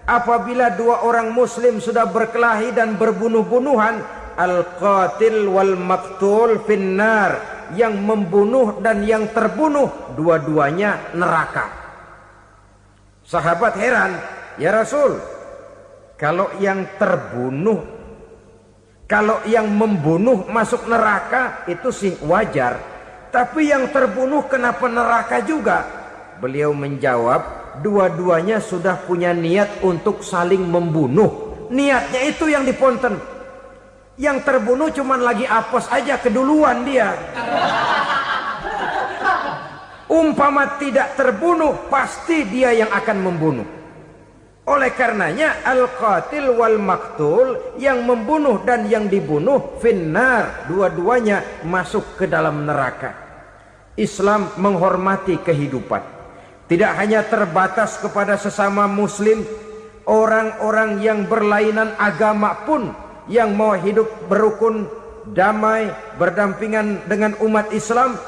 apabila dua orang muslim sudah berkelahi dan berbunuh-bunuhan, al-qatil wal maktul finnar, yang membunuh dan yang terbunuh dua-duanya neraka. Sahabat heran, ya Rasul, kalau yang terbunuh, kalau yang membunuh masuk neraka itu sih wajar, tapi yang terbunuh kenapa neraka juga? Beliau menjawab, dua-duanya sudah punya niat untuk saling membunuh. Niatnya itu yang diponten. Yang terbunuh cuman lagi apes aja, keduluan dia. Umpama tidak terbunuh, pasti dia yang akan membunuh. Oleh karenanya al-qatil wal maktul, yang membunuh dan yang dibunuh finnar, dua-duanya masuk ke dalam neraka. Islam menghormati kehidupan, tidak hanya terbatas kepada sesama muslim, orang-orang yang berlainan agama pun yang mau hidup berukun, damai, berdampingan dengan umat Islam,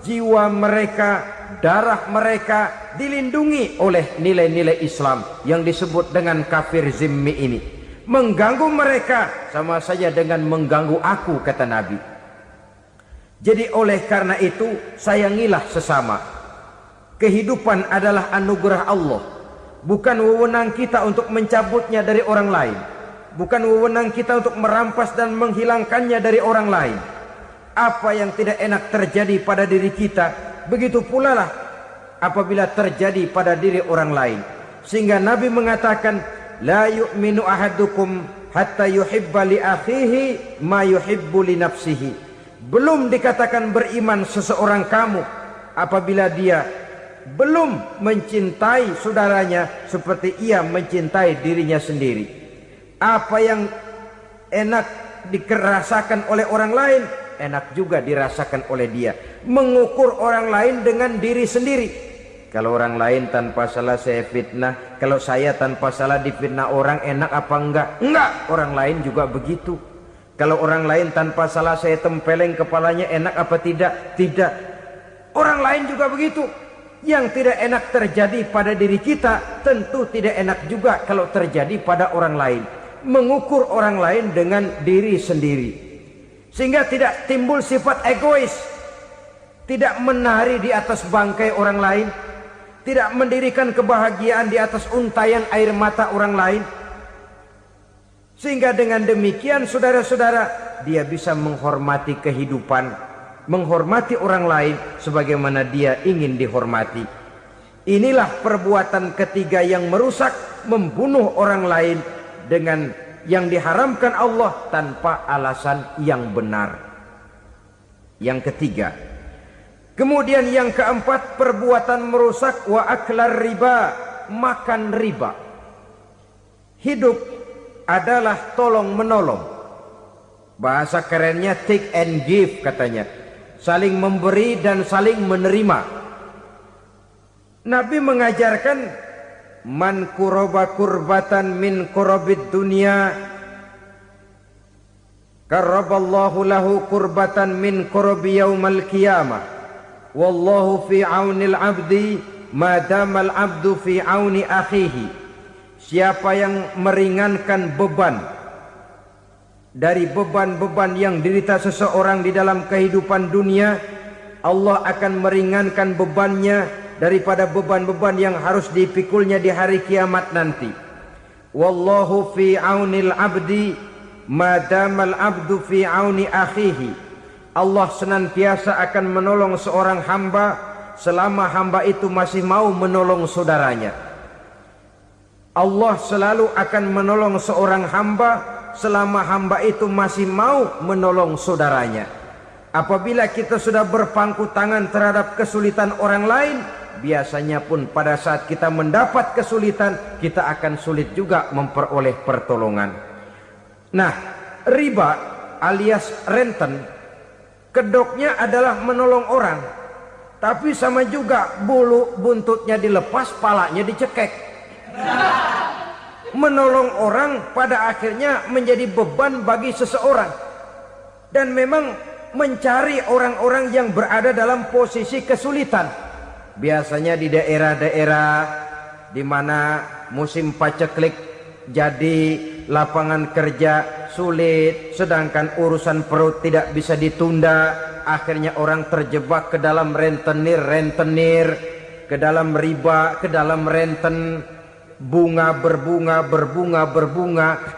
jiwa mereka, darah mereka dilindungi oleh nilai-nilai Islam yang disebut dengan kafir zimmi ini. Mengganggu mereka sama saja dengan mengganggu aku, kata Nabi. Jadi oleh karena itu, sayangilah sesama. Kehidupan adalah anugerah Allah, bukan wewenang kita untuk mencabutnya dari orang lain. Bukan wewenang kita untuk merampas dan menghilangkannya dari orang lain. Apa yang tidak enak terjadi pada diri kita, begitu pula lah apabila terjadi pada diri orang lain. Sehingga Nabi mengatakan, la yu'minu ahadukum hatta yuhibba li akhihi ma yuhibbu li nafsihi. Belum dikatakan beriman seseorang kamu apabila dia belum mencintai saudaranya seperti ia mencintai dirinya sendiri. Apa yang enak dirasakan oleh orang lain, enak juga dirasakan oleh dia. Mengukur orang lain dengan diri sendiri. Kalau orang lain tanpa salah saya fitnah, kalau saya tanpa salah difitnah orang, enak apa enggak? Enggak, orang lain juga begitu. Kalau orang lain tanpa salah saya tempeleng kepalanya, enak apa tidak? Tidak. Orang lain juga begitu. Yang tidak enak terjadi pada diri kita, tentu tidak enak juga kalau terjadi pada orang lain. Mengukur orang lain dengan diri sendiri, sehingga tidak timbul sifat egois, tidak menari di atas bangkai orang lain, tidak mendirikan kebahagiaan di atas untayan air mata orang lain. Sehingga dengan demikian saudara-saudara, dia bisa menghormati kehidupan, menghormati orang lain sebagaimana dia ingin dihormati. Inilah perbuatan ketiga yang merusak, membunuh orang lain dengan yang diharamkan Allah tanpa alasan yang benar. Yang ketiga. Kemudian yang keempat, perbuatan merusak wa aklar riba, makan riba. Hidup adalah tolong menolong. Bahasa kerennya take and give katanya. Saling memberi dan saling menerima. Nabi mengajarkan, man kuraba kurbatan min kurabid dunia karaballahu lahu kurbatan min kurabi yaumal qiyamah wallahu fi aunil abdi madamal abdu fi auni akhihi. Siapa yang meringankan beban dari beban-beban yang dirita seseorang di dalam kehidupan dunia, Allah akan meringankan bebannya daripada beban-beban yang harus dipikulnya di hari kiamat nanti. Wallahu fi aunil abdi madamal abdu fi auni akhihi. Allah senantiasa akan menolong seorang hamba selama hamba itu masih mau menolong saudaranya. Allah selalu akan menolong seorang hamba selama hamba itu masih mau menolong saudaranya. Apabila kita sudah berpangku tangan terhadap kesulitan orang lain, biasanya pun pada saat kita mendapat kesulitan, kita akan sulit juga memperoleh pertolongan. Nah, riba alias renten, kedoknya adalah menolong orang, tapi sama juga bulu buntutnya dilepas, palanya dicekek. Menolong orang pada akhirnya menjadi beban bagi seseorang, dan memang mencari orang-orang yang berada dalam posisi kesulitan. Biasanya di daerah-daerah di mana musim paceklik, jadi lapangan kerja sulit, sedangkan urusan perut tidak bisa ditunda. Akhirnya orang terjebak ke dalam rentenir, ke dalam riba, ke dalam renten. Bunga berbunga,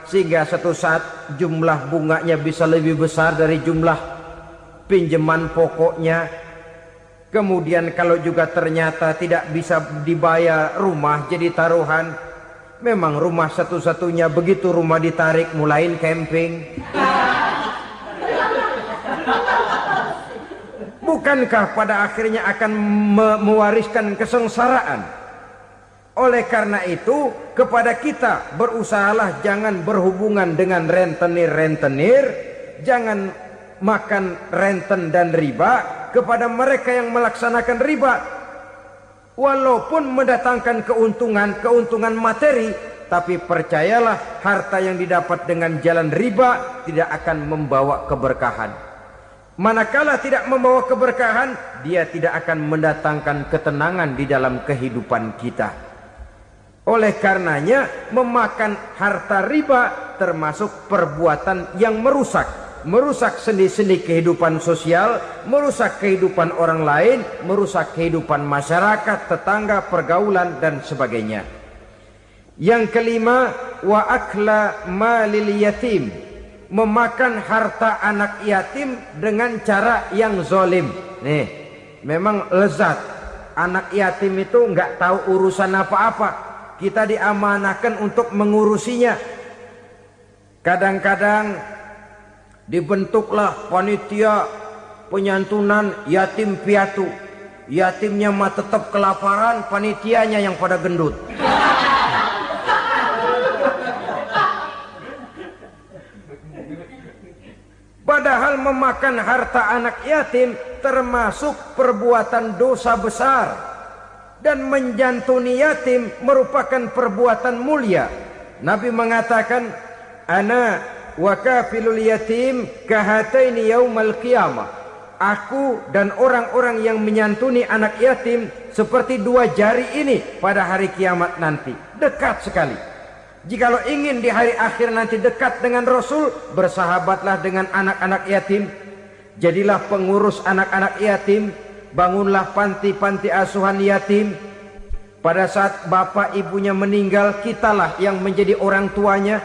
sehingga satu saat jumlah bunganya bisa lebih besar dari jumlah pinjaman pokoknya. Kemudian kalau juga ternyata tidak bisa dibayar, rumah jadi taruhan. Memang rumah satu-satunya, begitu rumah ditarik mulain camping. Bukankah pada akhirnya akan mewariskan kesengsaraan? Oleh karena itu, kepada kita berusahalah jangan berhubungan dengan rentenir, jangan makan renten dan riba. Kepada mereka yang melaksanakan riba, walaupun mendatangkan keuntungan materi, tapi percayalah, harta yang didapat dengan jalan riba tidak akan membawa keberkahan. Manakala tidak membawa keberkahan, dia tidak akan mendatangkan ketenangan di dalam kehidupan kita. Oleh karenanya, memakan harta riba termasuk perbuatan yang merusak sendi-sendi kehidupan sosial, merusak kehidupan orang lain, merusak kehidupan masyarakat, tetangga, pergaulan, dan sebagainya. Yang kelima, wa akla malil yatim, memakan harta anak yatim dengan cara yang zalim. Nih, memang lezat. Anak yatim itu nggak tahu urusan apa-apa. Kita diamanahkan untuk mengurusinya. Kadang-kadang dibentuklah panitia penyantunan yatim piatu. Yatimnya mah tetap kelaparan, panitianya yang pada gendut. Padahal memakan harta anak yatim termasuk perbuatan dosa besar. Dan menjantuni yatim merupakan perbuatan mulia. Nabi mengatakan, ana wa kafilul yatim kahataini yaumal qiyamah. Aku dan orang-orang yang menyantuni anak yatim seperti dua jari ini pada hari kiamat nanti. Dekat sekali. Jikalau ingin di hari akhir nanti dekat dengan Rasul, bersahabatlah dengan anak-anak yatim. Jadilah pengurus anak-anak yatim. Bangunlah panti-panti asuhan yatim. Pada saat bapak ibunya meninggal, kitalah yang menjadi orang tuanya.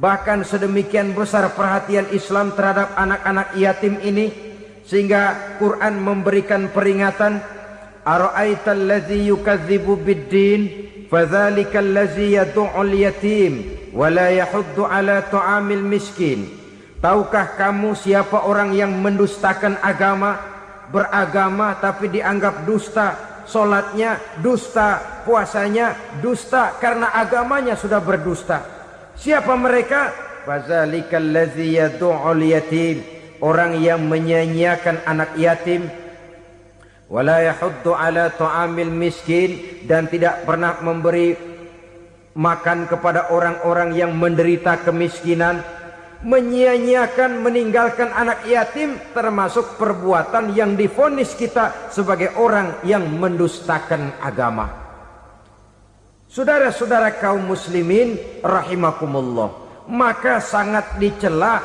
Bahkan sedemikian besar perhatian Islam terhadap anak-anak yatim ini, sehingga Quran memberikan peringatan, ara'aital ladzi yukadzibu biddin fadzalikal ladzi yad'ul yatim wa la yahuddu ala ta'amil miskin. Tahukah kamu siapa orang yang mendustakan agama? Beragama tapi dianggap dusta, solatnya dusta, puasanya dusta, karena agamanya sudah berdusta. Siapa mereka? Fazalikal ladzi yad'ul yatim, orang yang menyia-nyiakan anak yatim, wala yahuddu ala ta'amil miskin, dan tidak pernah memberi makan kepada orang-orang yang menderita kemiskinan. Menyia-nyiakan, meninggalkan anak yatim termasuk perbuatan yang divonis kita sebagai orang yang mendustakan agama. Saudara-saudara kaum muslimin rahimakumullah, maka sangat dicela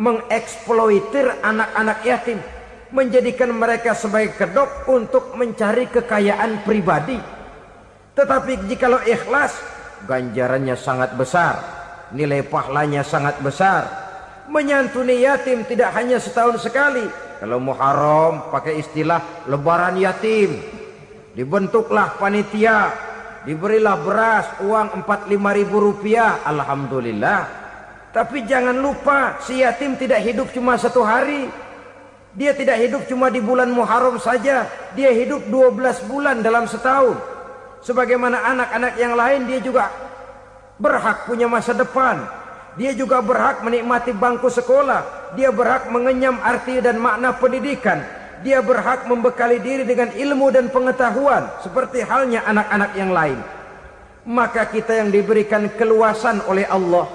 mengeksploitir anak-anak yatim, menjadikan mereka sebagai kedok untuk mencari kekayaan pribadi. Tetapi jikalau ikhlas, ganjarannya sangat besar, nilai pahalanya sangat besar. Menyantuni yatim tidak hanya setahun sekali. Kalau Muharram pakai istilah lebaran yatim, dibentuklah panitia, diberilah beras, uang 4-5 ribu rupiah, alhamdulillah. Tapi jangan lupa, si yatim tidak hidup cuma satu hari. Dia tidak hidup cuma di bulan Muharram saja, dia hidup 12 bulan dalam setahun. Sebagaimana anak-anak yang lain, dia juga berhak punya masa depan. Dia juga berhak menikmati bangku sekolah. Dia berhak mengenyam arti dan makna pendidikan. Dia berhak membekali diri dengan ilmu dan pengetahuan, seperti halnya anak-anak yang lain. Maka kita yang diberikan keluasan oleh Allah,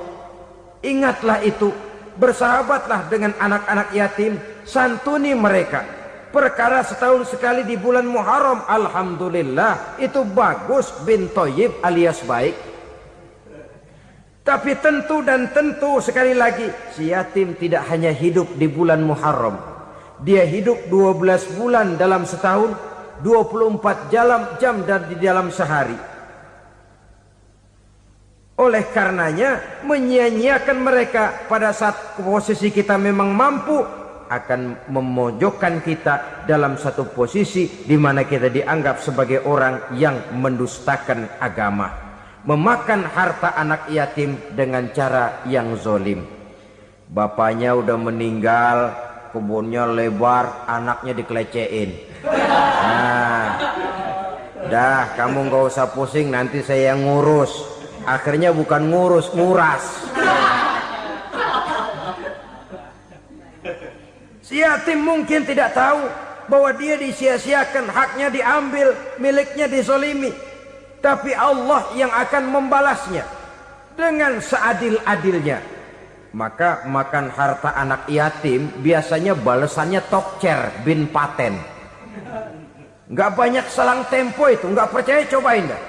ingatlah itu, bersahabatlah dengan anak-anak yatim, santuni mereka. Perkara setahun sekali di bulan Muharram, alhamdulillah, itu bagus, bin Thayyib alias baik. Tapi tentu dan tentu sekali lagi, si yatim tidak hanya hidup di bulan Muharram. Dia hidup 12 bulan dalam setahun, 24 jam di dalam sehari. Oleh karenanya, menyia-nyiakan mereka pada saat posisi kita memang mampu akan memojokkan kita dalam satu posisi di mana kita dianggap sebagai orang yang mendustakan agama, memakan harta anak yatim dengan cara yang zolim. Bapaknya udah meninggal, kebunnya lebar, anaknya dikelecehin. Nah, dah kamu gak usah pusing, nanti saya yang ngurus. Akhirnya bukan ngurus, nguras. Si yatim mungkin tidak tahu bahwa dia disia-siakan, haknya diambil, miliknya dizolimi. Tapi Allah yang akan membalasnya dengan seadil-adilnya. Maka makan harta anak yatim biasanya balasannya tokcer bin paten. Nggak banyak selang tempo itu, nggak percaya cobain dah.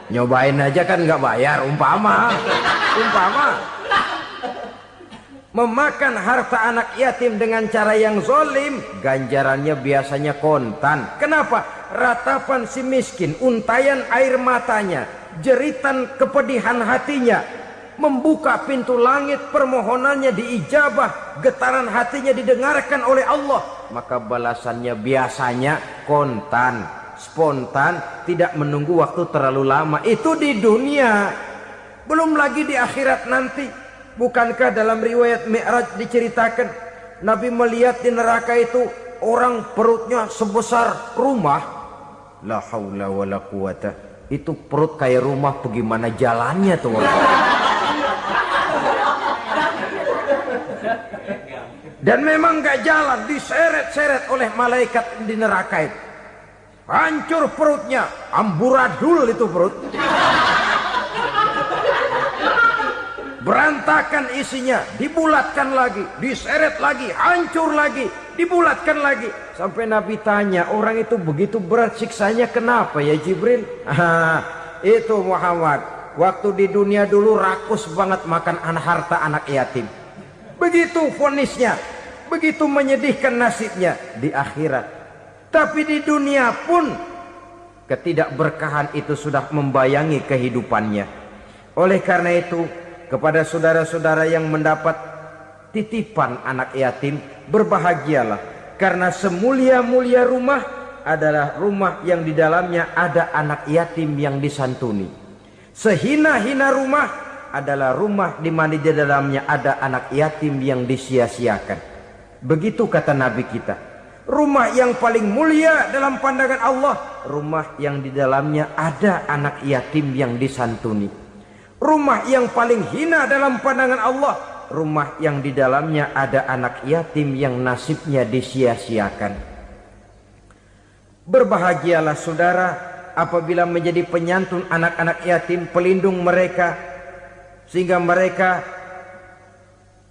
Nyobain aja kan nggak bayar, umpama. Memakan harta anak yatim dengan cara yang zolim, ganjarannya biasanya kontan. Kenapa? Ratapan si miskin, untayan air matanya, jeritan kepedihan hatinya, membuka pintu langit, permohonannya diijabah, getaran hatinya didengarkan oleh Allah. Maka balasannya biasanya kontan, spontan, tidak menunggu waktu terlalu lama. Itu di dunia, belum lagi di akhirat nanti. Bukankah dalam riwayat Mi'raj diceritakan Nabi melihat di neraka itu orang perutnya sebesar rumah? La haula wala quwata. Itu perut kayak rumah, bagaimana jalannya tuh? Dan memang gak jalan, diseret-seret oleh malaikat di neraka itu. Hancur perutnya, amburadul itu perut. Berantakan isinya, dibulatkan lagi, diseret lagi, hancur lagi, dibulatkan lagi. Sampai Nabi tanya, orang itu begitu berat siksanya kenapa ya Jibril? Itu Muhammad, waktu di dunia dulu rakus banget makan harta anak yatim. Begitu vonisnya, begitu menyedihkan nasibnya di akhirat. Tapi di dunia pun ketidakberkahan itu sudah membayangi kehidupannya. Oleh karena itu, kepada saudara-saudara yang mendapat titipan anak yatim, berbahagialah, karena semulia-mulia rumah adalah rumah yang di dalamnya ada anak yatim yang disantuni. Sehina-hina rumah adalah rumah di mana di dalamnya ada anak yatim yang disia-siakan. Begitu kata Nabi kita. Rumah yang paling mulia dalam pandangan Allah, rumah yang di dalamnya ada anak yatim yang disantuni. Rumah yang paling hina dalam pandangan Allah, rumah yang di dalamnya ada anak yatim yang nasibnya disia-siakan. Berbahagialah saudara apabila menjadi penyantun anak-anak yatim, pelindung mereka, sehingga mereka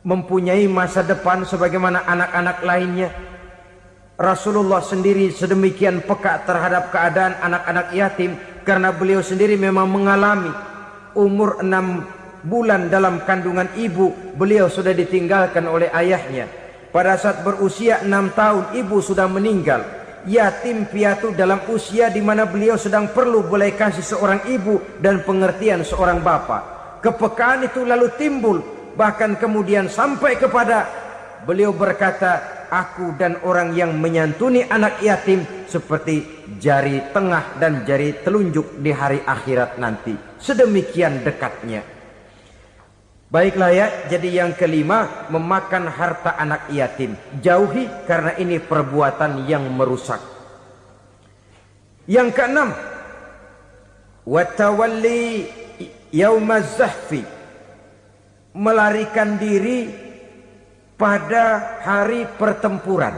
mempunyai masa depan sebagaimana anak-anak lainnya. Rasulullah sendiri sedemikian peka terhadap keadaan anak-anak yatim, karena beliau sendiri memang mengalami umur 6 bulan dalam kandungan ibu, beliau sudah ditinggalkan oleh ayahnya. Pada saat berusia 6 tahun ibu sudah meninggal. Yatim piatu dalam usia di mana beliau sedang perlu belas kasih seorang ibu dan pengertian seorang bapa. Kepekaan itu lalu timbul, bahkan kemudian sampai kepada beliau berkata, aku dan orang yang menyantuni anak yatim seperti jari tengah dan jari telunjuk di hari akhirat nanti. Sedemikian dekatnya. Baiklah ya, jadi yang kelima, memakan harta anak yatim. Jauhi karena ini perbuatan yang merusak. Yang keenam, watawalli yaumaz zahfi, melarikan diri pada hari pertempuran.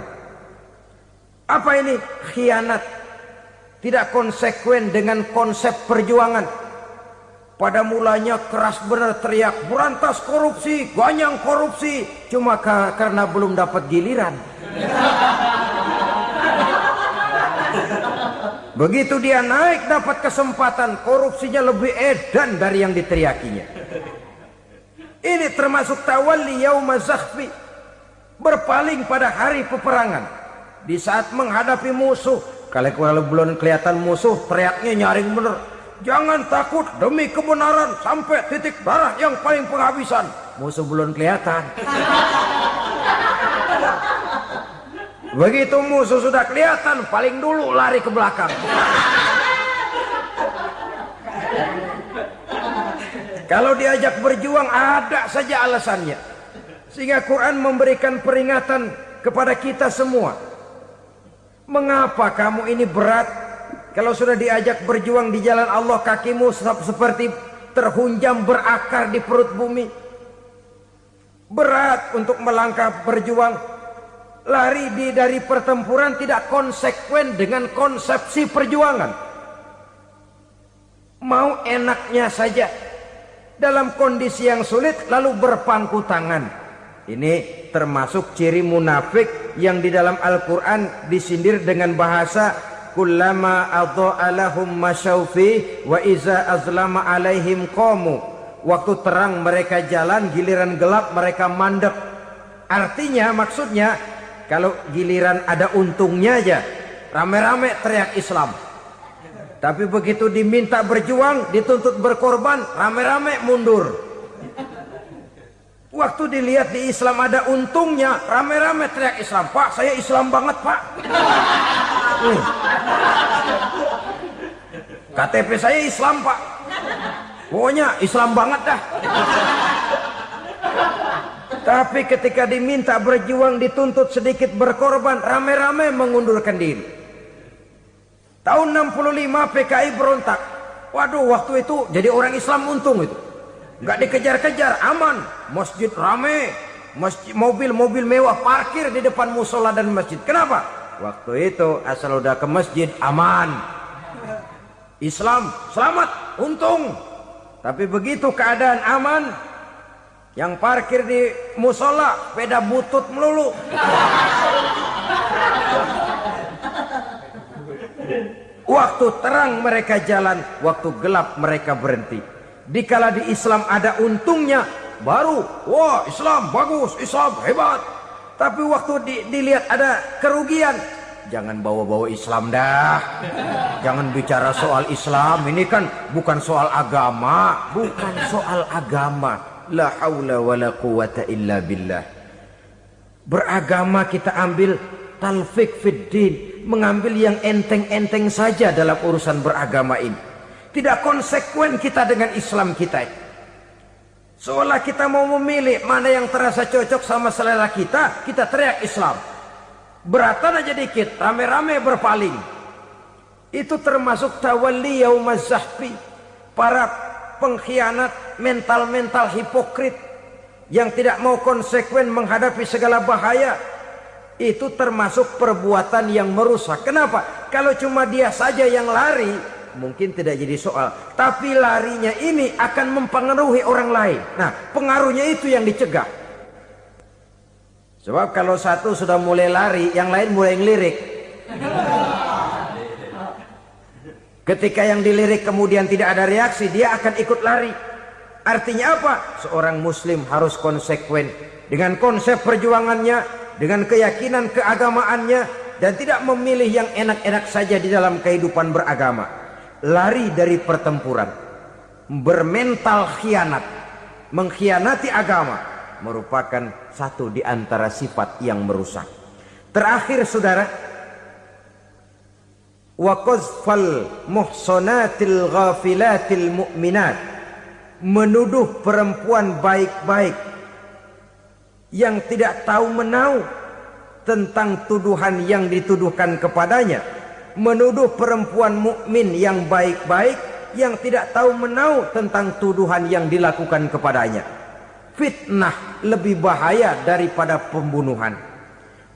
Apa ini? Khianat. Tidak konsekuen dengan konsep perjuangan. Pada mulanya keras benar teriak, berantas korupsi, ganyang korupsi. Cuma karena belum dapat giliran. Begitu dia naik dapat kesempatan, korupsinya lebih edan dari yang diteriakinya. Ini termasuk tawalli yaumaz zahfi, berpaling pada hari peperangan. Di saat menghadapi musuh, kalau belum kelihatan musuh, teriaknya nyaring bener. Jangan takut, demi kebenaran sampai titik darah yang paling penghabisan. Musuh belum kelihatan. Begitu musuh sudah kelihatan, paling dulu lari ke belakang. Kalau diajak berjuang ada saja alasannya. Sehingga Quran memberikan peringatan kepada kita semua. Mengapa kamu ini berat? Kalau sudah diajak berjuang di jalan Allah, kakimu seperti terhunjam berakar di perut bumi. Berat untuk melangkah berjuang. Lari dari pertempuran tidak konsekuen dengan konsepsi perjuangan. Mau enaknya saja. Dalam kondisi yang sulit lalu berpangku tangan. Ini termasuk ciri munafik yang di dalam Al-Quran disindir dengan bahasa kullama adha'a lahum masyaufi wa iza azlama alaihim qamu. Waktu terang mereka jalan, giliran gelap mereka mandek. Artinya, maksudnya kalau giliran ada untungnya aja rame-rame teriak Islam. Tapi begitu diminta berjuang, dituntut berkorban, rame-rame mundur. Waktu dilihat di Islam ada untungnya, rame-rame teriak Islam. Pak, saya Islam banget, Pak. KTP saya Islam, Pak. Pokoknya Islam banget dah. Tapi ketika diminta berjuang, dituntut sedikit berkorban, rame-rame mengundurkan diri. Tahun 65 PKI berontak. Waduh, waktu itu jadi orang Islam untung itu. Nggak dikejar-kejar, aman. Masjid rame, mobil-mobil mewah parkir di depan musola dan masjid. Kenapa? Waktu itu asal udah ke masjid aman. Islam selamat, untung. Tapi begitu keadaan aman, yang parkir di musola sepeda butut melulu. Waktu terang mereka jalan, waktu gelap mereka berhenti. Dikala di Islam ada untungnya, baru wah Islam bagus, Islam hebat. Tapi waktu dilihat ada kerugian, jangan bawa-bawa Islam dah. Jangan bicara soal Islam, ini kan bukan soal agama. Bukan soal agama. La haula wa la quwata illa billah. Beragama kita ambil talfik fid din, mengambil yang enteng-enteng saja dalam urusan beragama ini. Tidak konsekuen kita dengan Islam kita. Seolah kita mau memilih mana yang terasa cocok sama selera kita, kita teriak Islam. Beratan aja dikit, rame-rame berpaling. Itu termasuk tawalli yaumaz zahfi. Para pengkhianat, mental-mental hipokrit yang tidak mau konsekuen menghadapi segala bahaya. Itu termasuk perbuatan yang merusak. Kenapa? Kalau cuma dia saja yang lari, mungkin tidak jadi soal. Tapi larinya ini akan mempengaruhi orang lain. Nah, pengaruhnya itu yang dicegah. Sebab kalau satu sudah mulai lari, yang lain mulai ngelirik. Ketika yang dilirik kemudian tidak ada reaksi, dia akan ikut lari. Artinya apa? Seorang muslim harus konsekuen dengan konsep perjuangannya, dengan keyakinan keagamaannya, dan tidak memilih yang enak-enak saja di dalam kehidupan beragama. Lari dari pertempuran, bermental khianat, mengkhianati agama, merupakan satu di antara sifat yang merusak. Terakhir saudara, wa qazfal muhsanatil ghafilatil mu'minat, menuduh perempuan baik-baik yang tidak tahu menau tentang tuduhan yang dituduhkan kepadanya, menuduh perempuan mukmin yang baik-baik yang tidak tahu menau tentang tuduhan yang dilakukan kepadanya. Fitnah lebih bahaya daripada pembunuhan.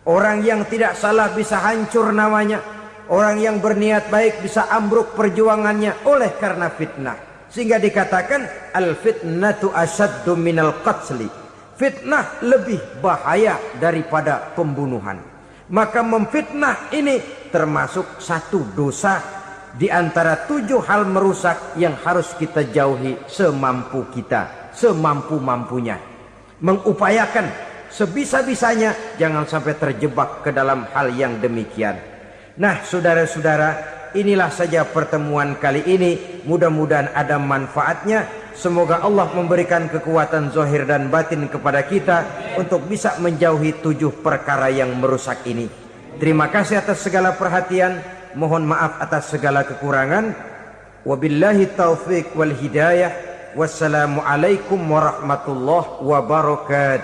Orang yang tidak salah bisa hancur namanya, orang yang berniat baik bisa ambruk perjuangannya oleh karena fitnah. Sehingga dikatakan al-fitnatu asyaddu minal qatli. Fitnah lebih bahaya daripada pembunuhan. Maka memfitnah ini termasuk satu dosa di antara 7 hal merusak yang harus kita jauhi semampu kita, semampu-mampunya. Mengupayakan sebisa-bisanya jangan sampai terjebak ke dalam hal yang demikian. Nah, saudara-saudara, inilah saja pertemuan kali ini. Mudah-mudahan ada manfaatnya. Semoga Allah memberikan kekuatan zahir dan batin kepada kita untuk bisa menjauhi 7 perkara yang merusak ini. Terima kasih atas segala perhatian. Mohon maaf atas segala kekurangan. Wabillahi taufiq wal hidayah. Wassalamualaikum warahmatullahi wabarakatuh.